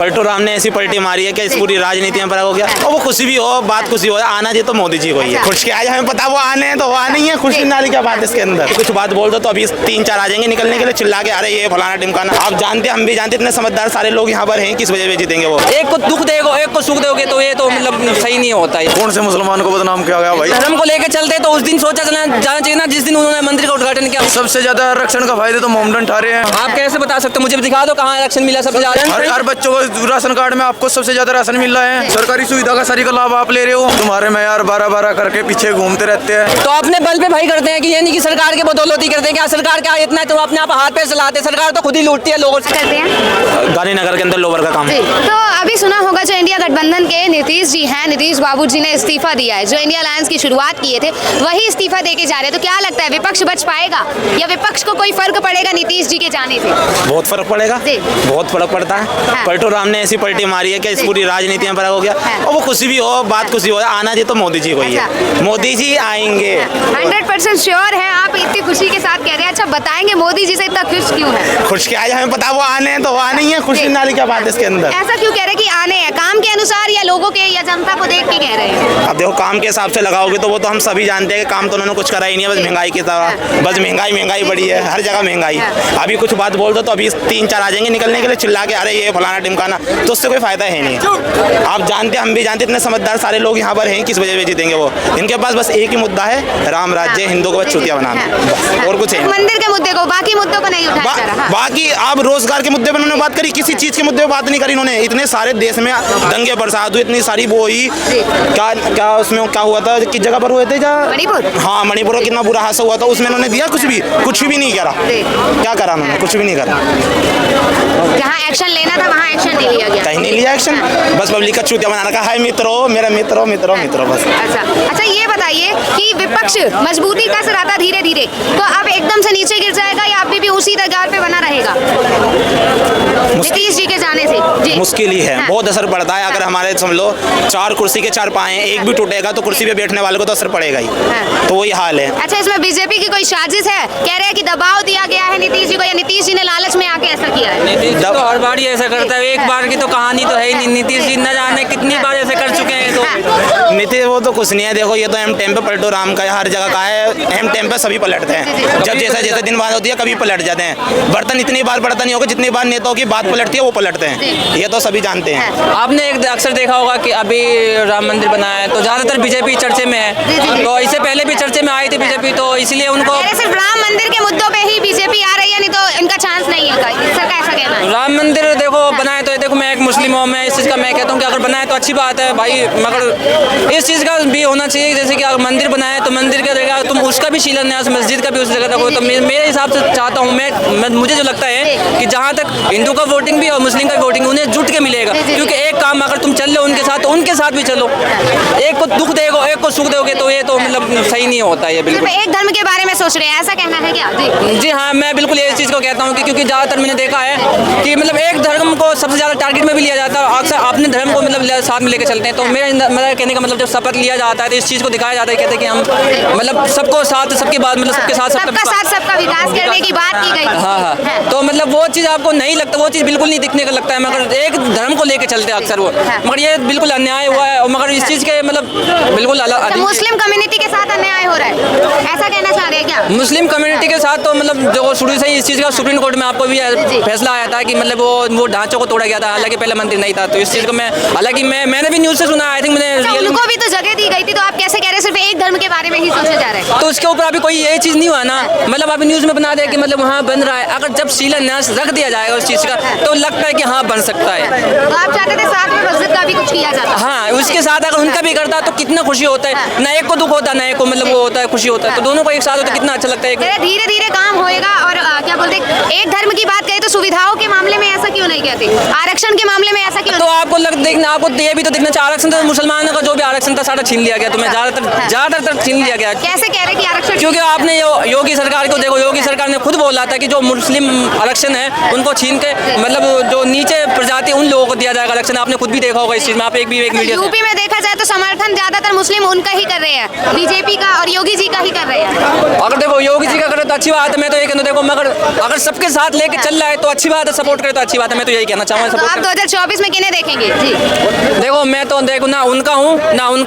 पलटू राम ने ऐसी पलटी मारी है कि इस पूरी राजनीति में फर्क हो गया। और वो खुशी भी हो, बात खुशी हो, आना चाहिए तो मोदी जी को ही है। खुश के आज हमें पता वो आने हैं तो वो आने ही है, खुशी नाली क्या बात इसके अंदर। कुछ बात बोल दो तो अभी 3-4 आ जाएंगे निकलने के लिए चिल्ला के, अरे ये फलाना टिमकाना। आप जानते, हम भी जानते, इतने समझदार सारे लोग यहाँ पर हैं, किस वजह से जीतेंगे वो। एक को दुख देगा, एक को सुख दोगे तो ये तो मतलब सही नहीं होता है। कौन से मुसलमान को बदनाम किया गया भाई? धर्म को लेकर चलते तो उस दिन सोचा जाना चाहिए ना, जिस दिन उन्होंने मंदिर का उद्घाटन किया। सबसे ज्यादा आरक्षण का फायदे तो मोमडन उठा रहे हैं। आप कैसे बता सकते हो? मुझे दिखा दो कहाँ आरक्षण मिला सबसे ज्यादा। हर बच्चों को राशन कार्ड में आपको सबसे ज्यादा राशन मिल रहा है। सरकारी सुविधा का सारी का लाभ आप ले रहे हो। तुम्हारे में यार 12-12 करके पीछे घूमते रहते हैं। तो अपने बल पे भाई करते हैं कि यानी कि सरकार के बदौलत ही करते हैं। क्या सरकार क्या इतना तो अपने आप हाथ पे चलाते हैं? सरकार तो खुद ही लूटती है लोगों से। करते हैं गांधीनगर के अंदर लोअर का काम। तो अभी सुना होगा जो इंडिया गठबंधन के नीतीश जी हैं, नीतीश बाबू जी ने इस्तीफा दिया है। जो इंडिया अलायंस की शुरुआत किए थे वही इस्तीफा देके जा रहे हैं। तो क्या लगता है विपक्ष बच पाएगा या विपक्ष को कोई फर्क पड़ेगा नीतीश जी के जाने से? बहुत फर्क पड़ेगा, बहुत फर्क पड़ता है। पलटू राम ने ऐसी पलटी मारी है कि इस पूरी राजनीति में फर्क हो गया। और वो खुशी भी हो, बात खुशी हो, आना चाहिए तो मोदी जी को ही है। मोदी जी आएंगे। 100% श्योर है आप, इतनी खुशी के साथ कह रहे हैं। अच्छा बताएंगे मोदी जी से इतना खुश क्यों है? खुश के आज हमें पता वो आने हैं तो वो आने ही है, खुशी नाली क्या बात इसके अंदर। ऐसा क्यों कह रहे हैं कि आने हैं? काम के अनुसार या लोगों के या जनता को देख के कह रहे हैं? अब देखो काम के हिसाब से लगाओगे तो वो तो हम सभी जानते हैं कि काम तो उन्होंने कुछ करा ही नहीं है, बस महंगाई की तरह, बस महंगाई बढ़ी है, हर जगह महंगाई। अभी कुछ बात बोल दो तो अभी 3-4 आ जाएंगे निकलने के लिए चिल्ला के, अरे ये फलाना टिमकाना। तो उससे कोई फायदा है नहीं। आप जानते, हम भी जानते, इतने समझदार सारे लोग यहाँ पर हैं, किस वजह से जीतेंगे वो। इनके पास बस एक ही मुद्दा है, राम राज्य, हिंदू को बस चूतिया बनाना, और कुछ है। मंदिर के मुद्दे को, बाकी मुद्दों को नहीं उठाया जा रहा। बाकी आप रोजगार के मुद्दे पर उन्होंने बात करी, किसी चीज के मुद्दे पर बात नहीं करी इन्होंने। इतने सारे देश में दंगे बरसात हुई, इतनी सारी वो हुई, क्या उसमें क्या हुआ था, किस जगह पर हुए थे? मणिपुर। हाँ, मणिपुर में कितना बुरा हादसा हुआ था, उसमें उन्होंने दिया कुछ भी नहीं करा। क्या करा उन्होंने? कुछ भी नहीं करा। जहाँ एक्शन लेना था वहाँ एक्शन नहीं लिया गया। कहीं नहीं लिया एक्शन, बस पब्लिक का चूतिया बनाना का, हाय मित्रों, मेरा मित्रों बस। अच्छा ये बताइए कि विपक्ष मजबूती कस रहा था धीरे धीरे, तो अब एकदम से नीचे गिर जाएगा या अभी भी उसी दरगार पे बना रहेगा नीतीश जी के जाने से? जी मुश्किल ही है। हाँ। बहुत असर पड़ता है। अगर हमारे समझ लो 4 कुर्सी के 4 पाए हैं, एक भी टूटेगा तो कुर्सी पे बैठने वाले को तो असर पड़ेगा ही। हाँ। तो वही हाल है। अच्छा इसमें बीजेपी की कोई साजिश है? कह रहे हैं कि दबाव दिया गया है नीतीश जी को, या नीतीश जी ने लालच में आके ऐसा किया है? नीतीश जी तो हर बार ही ऐसा करता है। एक बार की तो कहानी तो है ही नहीं। नीतीश जी न जाने कितनी बार ऐसे कर चुके हैं। तो नीतीश वो तो कुछ नहीं है। देखो ये तो एम टाइम पे पलटू राम का हर जगह का है। एम टाइम पे सभी पलटते हैं। जब जैसे दिन बाद होती है कभी पलट जाते हैं। बर्तन इतनी बार पलटा नहीं होगा जितनी बार नेताओं की बात पलटती है वो पलटते हैं। ये तो सभी जानते हैं। आपने एक अक्सर देखा होगा कि अभी राम मंदिर बना है तो ज्यादातर बीजेपी चर्चे में है। तो इससे पहले भी चर्चे में आई थी बीजेपी, तो इसलिए उनको सिर्फ राम मंदिर के मुद्दों पे ही बीजेपी आ रही है, नहीं तो इनका चांस नहीं है? इसका कैसा कहना है? राम मंदिर देखो बनाए तो देखो, मैं एक मुस्लिम हूँ, मैं इस चीज़ का मैं कहता हूँ कि अगर बनाए तो अच्छी बात है भाई, मगर इस चीज़ का भी होना चाहिए जैसे कि अगर मंदिर बनाए तो मंदिर का जगह तुम उसका भी शिलान्यास मस्जिद का भी उस जगह रखो। तो मेरे हिसाब से चाहता हूँ मैं मुझे जो लगता है कि जहाँ तक हिंदू का वोटिंग भी और मुस्लिम का वोटिंग उन्हें जुट के मिलेगा। क्योंकि एक काम अगर तुम चल रहे हो उनके साथ तो उनके साथ भी चलो। एक को दुख देगा, एक को सुख दोगे तो ये तो मतलब सही नहीं होता है। ये बिल्कुल एक धर्म के बारे में सोच रहे हैं, ऐसा कहना है क्या? जी हाँ, मैं बिल्कुल ये चीज़ को कहता हूँ कि क्योंकि ज़्यादातर मैंने देखा है कि मतलब एक धर्म को सबसे ज़्यादा टारगेट में भी लिया जाता है। अक्सर अपने धर्म को मतलब साथ में लेकर चलते हैं। तो मेरा कहने का मतलब जब शपथ लिया जाता है तो इस चीज़ को दिखाया जाता है, कहते हैं कि हम मतलब सबको साथ, सबकी बात मतलब सबके साथ सबका विकास करने की बात की गई। हाँ। तो मतलब वो चीज़ आपको नहीं लगता, वो चीज़ बिल्कुल नहीं दिखने का लगता है। मगर एक धर्म को लेकर चलते हैं अक्सर वो, मगर ये बिल्कुल अन्याय हुआ है। मगर इस चीज़ के मतलब बिल्कुल अलग मुस्लिम कम्युनिटी के साथ अन्याय हो रहा है, ऐसा कहना चाह रहे हैं क्या? मुस्लिम कम्युनिटी के साथ तो मतलब जो शुरू से ही इस चीज़ का सुप्रीम कोर्ट में आपको भी फैसला आया था कि मतलब वो ढांचों को तोड़ा गया था, हालांकि पहले मंदिर नहीं था। तो इस चीज़ को मैंने भी न्यूज़ से सुना, आई थिंक मैंने उनको भी तो जगह दी गई थी, तो आप कैसे कह रहे हैं सिर्फ एक धर्म के बारे में ही सोचा जा रहा है? तो उसके ऊपर अभी कोई यही चीज़ नहीं हुआ ना। मतलब अभी न्यूज़ में बना दिया कि मतलब वहाँ बन रहा है। अगर जब शिलान्यास रख दिया जाएगा उस चीज़ का तो लगता है कि हाँ बन सकता है। तो आप चाहते थे साथ में मस्जिद का भी कुछ किया जाता? हाँ, उसके साथ अगर उनका भी करता तो कितना खुशी होता है। ना एक को दुख होता, ना एक को मतलब वो होता है खुशी होता है। तो दोनों को एक साथ होता कितना अच्छा लगता है। धीरे धीरे काम होएगा। और क्या बोलते हैं, एक धर्म की बात करें तो सुविधाओं के मामले में ऐसा क्यों नहीं कहते? आरक्षण के मामले में ऐसा क्यों? तो आपको आपको ये भी तो देखना चाहिए, आरक्षण तो मुसलमानों का जो भी आरक्षण था सारा छीन लिया गया। तुम्हें ज्यादातर छीन लिया गया। कैसे कह रहे हैं कि आरक्षण? क्योंकि आपने योगी सरकार को देखो, योगी सरकार ने खुद बोला था कि जो मुस्लिम आरक्षण है उनको छीन के मतलब जो नीचे प्रजाति उन लोगों को दिया जाएगा आरक्षण। आपने खुद भी देखा होगा इस चीज में, आप एक मीडिया से। यूपी में देखा जाए तो समर्थन ज्यादातर मुस्लिम उनका ही कर रहे हैं, बीजेपी का और योगी जी का ही कर रहे हैं। अगर देखो योगी जी का करे तो अच्छी बात है, मैं तो ये कहना देखो, मगर अगर सबके साथ लेके चल रहा है तो अच्छी बात है, सपोर्ट करे तो अच्छी बात है, मैं तो यही कहना चाहूँगा। तो आप 2024 में किन्हें देखेंगे? जी देखो मैं तो देखो ना उनका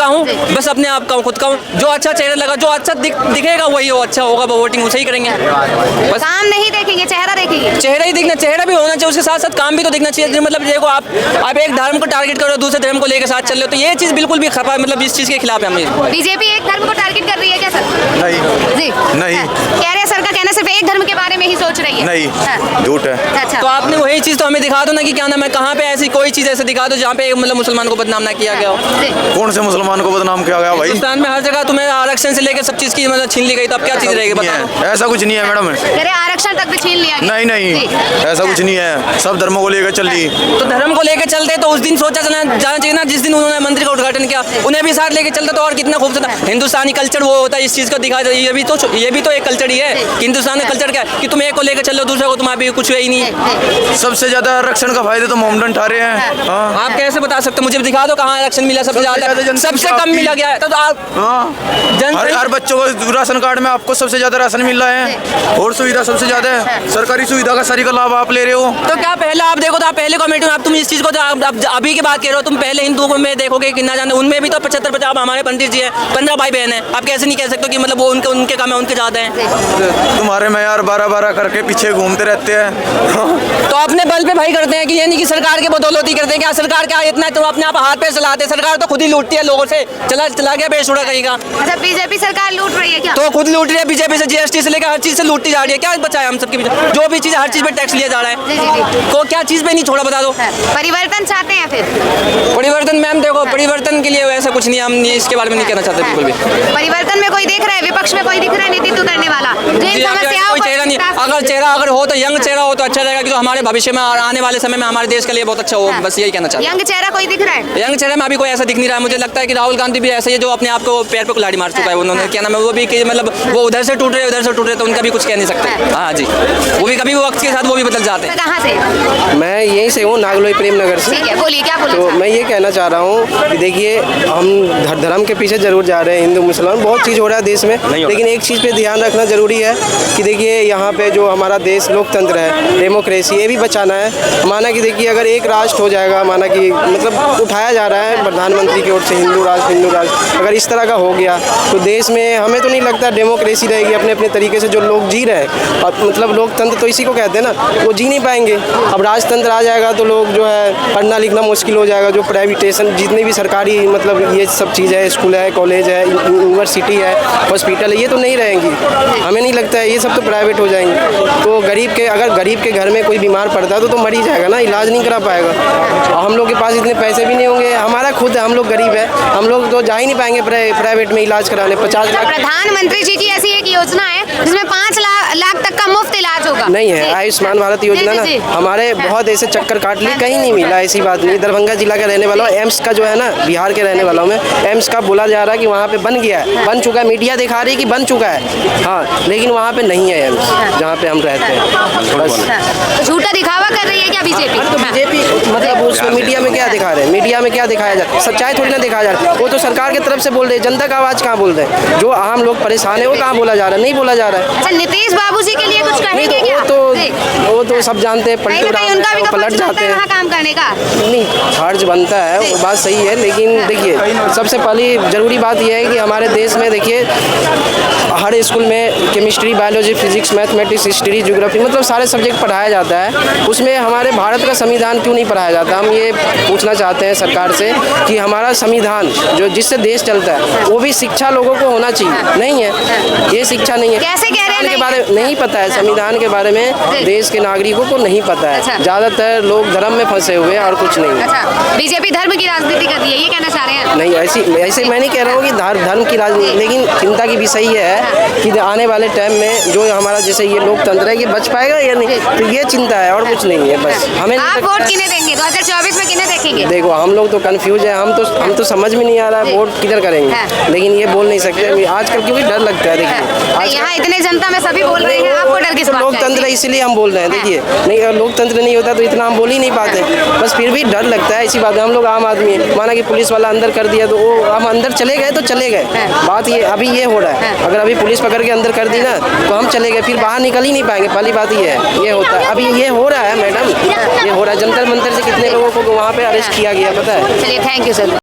हूँ, बस अपने आप का हूँ, खुद का हूँ। जो अच्छा चेहरा लगा, जो अच्छा दिखेगा वही हो, अच्छा होगा, वो वोटिंग उसे ही करेंगे। बस काम नहीं देखेंगे, चेहरा देखेंगे। चेहरा ही दिखना, चेहरा भी होना चाहिए, उसके साथ साथ काम भी तो दिखना चाहिए। मतलब देखो आप एक धर्म को टारगेट करो, दूसरे धर्म को लेकर साथ चल रहे हो, तो ये चीज़ बिल्कुल भी खराब, मतलब इस चीज़ के खिलाफ है हम। बीजेपी एक धर्म को टारगेट कर रही है क्या सर? नहीं जी नहीं। कह रहे हैं सर का कहना सिर्फ एक धर्म के बारे में ही सोच रही है। नहीं, झूठ है। अच्छा तो आपने वही चीज़ तो हमें दिखा दो ना कि क्या नाम है, कहाँ पे ऐसी कोई चीज़ ऐसे दिखा दो जहाँ पे मतलब मुसलमान को बदनाम ना किया गया हो। कौन से मुसलमान को बदनाम किया गया भाई? हिंदुस्तान में हर जगह तुम्हें आरक्षण से लेकर सब चीज़ की मतलब छीन ली गई, तो अब क्या चीज़ रहेगी बताओ? ऐसा कुछ नहीं है मैडम। कह रहे आरक्षण तक भी छीन लिया गया। नहीं, ऐसा कुछ नहीं है, सब धर्मों को लेकर चल रही। तो धर्म को लेकर चलते तो उस दिन सोचा जाना चाहिए ना, जिस दिन उन्होंने मंदिर का उद्घाटन किया, उन्हें भी साथ लेके चलता तो और कितना खूबसूरत हिंदुस्तानी कल्चर वो होता है, इस चीज़ को दिखा। ये भी तो एक कल्चर ही है कि हिंदुस्तानी कल्चर क्या है कि तुम एक को लेकर चलो, दूसरे को तुम्हारा भी कुछ ही नहीं है। सबसे ज्यादा आरक्षण का फायदे तो मोहम्मद उठा रहे हैं। हाँ। आप कैसे बता सकते हो? मुझे दिखा दो कहाँ आरक्षण मिला सबसे ज्यादा, सबसे कम मिला गया है। तो आप हर बच्चों को राशन कार्ड में आपको सबसे ज्यादा राशन मिल रहा है, और सुविधा सबसे ज्यादा है, सरकारी सुविधा का सारी का लाभ आप ले रहे हो। तो क्या पहले आप देखो तो आप पहले कमेटी में आप तुम इस चीज़ को अभी की बात कह रहे हो, तुम पहले हिंदुओं में देखोगे कि ना जाने उनमें भी तो 75-50 हमारे पंडित जी हैं, 15 भाई बहन हैं। आप कैसे नहीं कह सकते कि मतलब वो उनके काम है, उनके ज़्यादा हैं। तुम्हारे में यार 12-12 करके पीछे घूमते रहते हैं। तो अपने बल पे भाई करते हैं कि ये नहीं कि सरकार के बदौलती करते हैं। क्या सरकार क्या इतना तुम अपने आप हाथ पे चलाते? सरकार तो खुद ही लूटती है लोगों से, चला गया बेशुरा कहीं का। अच्छा बीजेपी सरकार लूट रही है क्या? तो खुद लूट रही है, बीजेपी से जीएसटी से लेकर हर चीज़ से लूटती जा रही है। क्या बचा है हम सबके बीच? जो भी चीज़ हर चीज़ पे टैक्स लिया जा रहा है, जी। को क्या चीज़ पे नहीं छोड़ा बता दो। परिवर्तन चाहते हैं फिर? परिवर्तन मैम देखो, परिवर्तन के लिए ऐसा कुछ नहीं, हम इसके बारे में नहीं कहना चाहते बिल्कुल भी। परिवर्तन में कोई देख रहा है, विपक्ष में कोई दिख रहा है नेतृत्व करने वाला जो इन समस्याओं कोई चेहरा नहीं, अगर चेहरा हो तो यंग चेहरा हो तो अच्छा रहेगा कि जो हमारे भविष्य में आने वाले समय में हमारे देश के लिए बहुत अच्छा हो। बस यही कहना चाहते हैं। यंग चेहरा कोई दिख रहा है? यंग चेहरा में अभी कोई ऐसा दिख नहीं रहा है। मुझे लगता है कि राहुल गांधी भी ऐसा ही है जो अपने आप को पैर पे कुल्हाड़ी मार चुका है। उन्होंने क्या नाम है वो भी कि मतलब वो उधर से टूट रहे तो उनका भी कुछ कह नहीं सकते। हाँ जी, वो भी कभी वक्त के साथ वो भी बदल जाते हैं। कहाँ से? मैं यहीं से हूँ, नागलोई प्रेम नगर से। ठीक है, बोलिए क्या बोलना तो चाहते हैं? मैं ये कहना चाह रहा हूँ कि देखिए हम धर्म के पीछे जरूर जा रहे हैं, हिंदू मुसलमान बहुत चीज़ हो रहा है देश में, लेकिन एक चीज़ पे ध्यान रखना जरूरी है कि देखिए यहाँ पे जो हमारा देश लोकतंत्र है, डेमोक्रेसी, ये भी बचाना है। माना कि देखिए अगर एक राष्ट्र हो जाएगा, माना कि मतलब उठाया जा रहा है प्रधानमंत्री की ओर से हिंदू राष्ट्र, अगर इस तरह का हो गया तो देश में हमें तो नहीं लगता डेमोक्रेसी रहेगी। अपने अपने तरीके से जो लोग जी रहे हैं, और मतलब लोकतंत्र तो इसी को कहते हैं ना, वो जी नहीं पाएंगे। अब राजतंत्र आ जाएगा तो लोग जो है पढ़ना लिखना मुश्किल हो जाएगा। जो प्राइवेटेशन जितने भी सरकारी मतलब ये सब चीज़ है, स्कूल है, कॉलेज है, यूनिवर्सिटी है, हॉस्पिटल है, ये तो नहीं रहेंगी। हमें नहीं लगता है, ये सब तो प्राइवेट हो जाएंगे। तो अगर गरीब के घर में कोई बीमार पड़ता है तो मर ही जाएगा ना, इलाज नहीं करा पाएगा। और हम लोग के पास इतने पैसे भी नहीं होंगे। हमारा खुद हम लोग गरीब है, हम लोग तो जा ही नहीं पाएंगे प्राइवेट में इलाज कराने। 50 लाख प्रधानमंत्री जी की ऐसी एक योजना है जिसमें 5 लाख तक का मुफ्त इलाज होगा। नहीं है आयुष्मान भारत योजना ना, हमारे बहुत ऐसे चक्कर काट लिए, कहीं नहीं मिला। ऐसी बात नहीं, दरभंगा जिला का रहने वाला हूँ, एम्स का जो है ना, बिहार के रहने वाला हूँ मैं। एम्स का बोला जा रहा है कि वहाँ पे बन गया है, बन चुका है, मीडिया दिखा रही है कि बन चुका है, हाँ, लेकिन वहाँ पे नहीं है एम्स जहाँ पे हम रहते हैं। बस झूठा दिखावा कर रही है क्या बीजेपी? तो बीजेपी मतलब उसमें मीडिया में क्या दिखा रहे हैं? मीडिया में क्या दिखाया जा रहा है? सच्चाई थोड़ी ना दिखाया जा रहा है। वो तो सरकार की तरफ से बोल रहे हैं, जनता का आवाज़ कहाँ बोल रहे हैं? जो आम लोग परेशान है वो कहाँ बोला जा रहा है? नहीं बोला जा रहा है। अच्छा नीतीश बाबू जी के लिए कुछ नहीं कहेंगे क्या? वो तो सब जानते हैं, कहीं ना कहीं उनका भी तो पलट जाते हैं। वहाँ काम करने का नहीं फर्ज बनता है, वो बात सही है, लेकिन देखिए सबसे पहली ज़रूरी बात यह है कि हमारे देश में देखिए हर स्कूल में chemistry, biology, physics, mathematics, history, geography मतलब सारे सब्जेक्ट पढ़ाया जाता है। उसमें हमारे भारत का संविधान क्यों नहीं पढ़ाया जाता? हम ये पूछना चाहते हैं सरकार से कि हमारा संविधान जो जिससे देश चलता है वो भी शिक्षा लोगों को होना चाहिए। नहीं है, ये शिक्षा नहीं है। कैसे कह रहे हैं? के बारे में नहीं पता है, संविधान के बारे में देश के नागरिकों को नहीं पता है। ज़्यादातर लोग धर्म में फंसे हुए हैं और कुछ नहीं। अच्छा बीजेपी धर्म की राजनीति कर रही है, ये कहना चाह रहे हैं? नहीं, ऐसे मैं नहीं कह रहा हूँ कि धर्म की राजनीति, लेकिन चिंता की विषय ये है कि आने वाले टाइम में जो हमारा जैसे ये लोकतंत्र है ये बच पाएगा या नहीं, तो ये चिंता है और कुछ नहीं है। बस हमें आप वोट किन्हें देंगे 2024 में? किन्हें देखेंगे? देखो हम लोग तो कंफ्यूज है, हम तो समझ में नहीं आ रहा है वोट किधर करेंगे, लेकिन ये बोल नहीं सकते आजकल क्योंकि डर लगता है। देखिए यहाँ इतने जनता में सभी बोल रहे हैं, आपको डर किस तो बात का है? लोकतंत्र है, इसीलिए हम बोल रहे हैं। देखिए नहीं, अगर लोकतंत्र नहीं होता तो इतना हम बोल ही नहीं पाते। बस फिर भी डर लगता है, ऐसी बात है। हम लोग आम आदमी हैं, माना कि पुलिस वाला अंदर कर दिया तो वो हम अंदर चले गए तो चले गए। बात ये अभी ये हो रहा है, अगर अभी पुलिस पकड़ के अंदर कर दी ना तो हम चले गए, फिर बाहर निकल ही नहीं पाएंगे। पहली बात ये है, ये होता है। अभी ये हो रहा है मैडम, ये हो रहा है। जंतर मंतर से कितने लोगों को वहाँ पे अरेस्ट किया गया पता है। चलिए, थैंक यू सर।